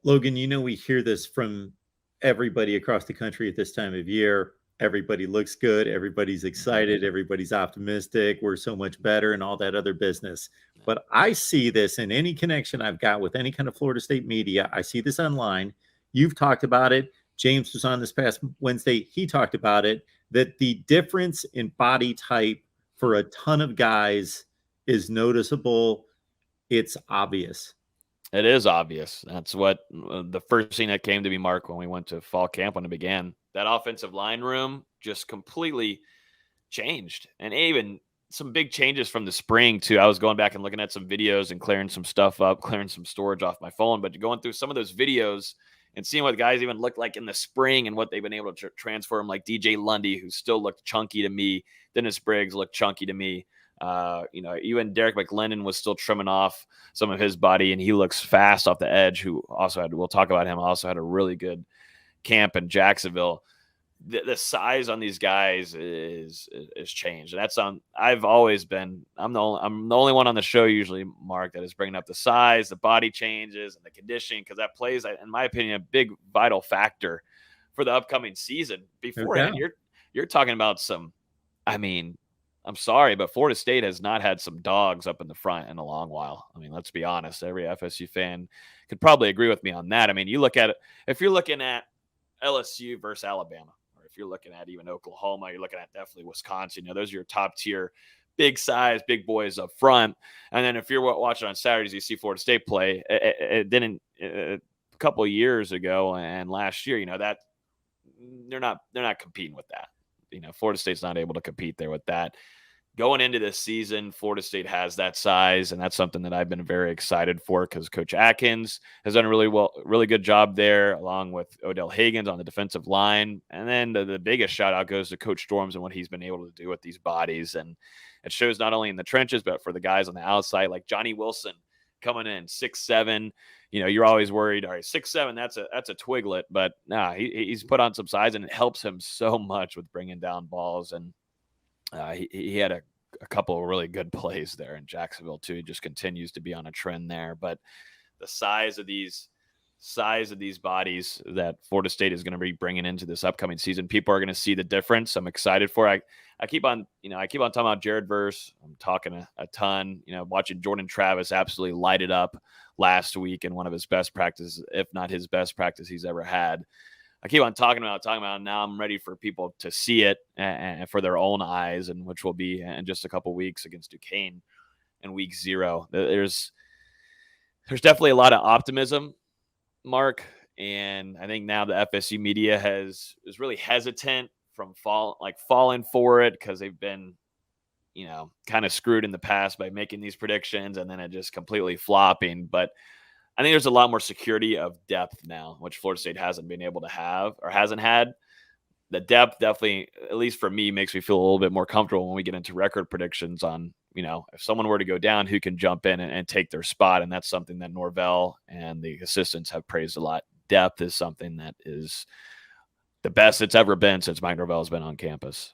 Logan, we hear this from everybody across the country at this time of year. Everybody looks good. Everybody's excited. Everybody's optimistic. We're so much better and all that other business. But I see this in any connection I've got with any kind of Florida State media. I see this online. You've talked about it. James was on this past Wednesday. He talked about it, that the difference in body type for a ton of guys is noticeable. It's obvious. It is obvious. That's what the first thing that came to me, Mark, when we went to fall camp when it began. That offensive line room just completely changed. And even some big changes from the spring, too. I was going back and looking at some videos and clearing some stuff up, clearing some storage off my phone. But going through some of those videos and seeing what guys even looked like in the spring and what they've been able to transform, like DJ Lundy, who still looked chunky to me. Dennis Briggs looked chunky to me. Even Derek McLendon was still trimming off some of his body, and he looks fast off the edge, who also had, we'll talk about him, also had a really good camp in Jacksonville. The size on these guys is changed. And that's I've always been, I'm the only one on the show usually, Mark, that is bringing up the size, the body changes, and the conditioning, because that plays, in my opinion, a big vital factor for the upcoming season. Beforehand, you're talking about some, I'm sorry, but Florida State has not had some dogs up in the front in a long while. Let's be honest. Every FSU fan could probably agree with me on that. You look at it, if you're looking at LSU versus Alabama, or if you're looking at even Oklahoma, you're looking at definitely Wisconsin. Those are your top tier, big size, big boys up front. And then if you're watching on Saturdays, you see Florida State play. It didn't a couple of years ago and last year, that they're not competing with that. Florida State's not able to compete there with that. Going into this season, Florida State has that size, and that's something that I've been very excited for, because Coach Atkins has done a really good job there, along with Odell Higgins on the defensive line. And then the biggest shout out goes to Coach Storms and what he's been able to do with these bodies. And it shows not only in the trenches, but for the guys on the outside, like Johnny Wilson coming in 6'7". You're always worried, all right, 6'7", that's a twiglet, but nah, he's put on some size, and it helps him so much with bringing down balls. And he had a couple of really good plays there in Jacksonville too. He just continues to be on a trend there. But the size of these bodies that Florida State is going to be bringing into this upcoming season, people are going to see the difference. I'm excited for it. I keep on talking about Jared Verse. I'm talking a ton, watching Jordan Travis absolutely light it up last week in one of his best practices, if not his best practice he's ever had. I keep on talking about. Now I'm ready for people to see it and for their own eyes, and which will be in just a couple weeks against Duquesne in week 0. There's definitely a lot of optimism, Mark, and I think now the FSU media is really hesitant from falling for it, because they've been, kind of screwed in the past by making these predictions and then it just completely flopping. But I think there's a lot more security of depth now, which Florida State hasn't been able to have or hasn't had. The depth definitely, at least for me, makes me feel a little bit more comfortable when we get into record predictions on, if someone were to go down, who can jump in and take their spot. And that's something that Norvell and the assistants have praised a lot. Depth is something that is the best it's ever been since Mike Norvell has been on campus.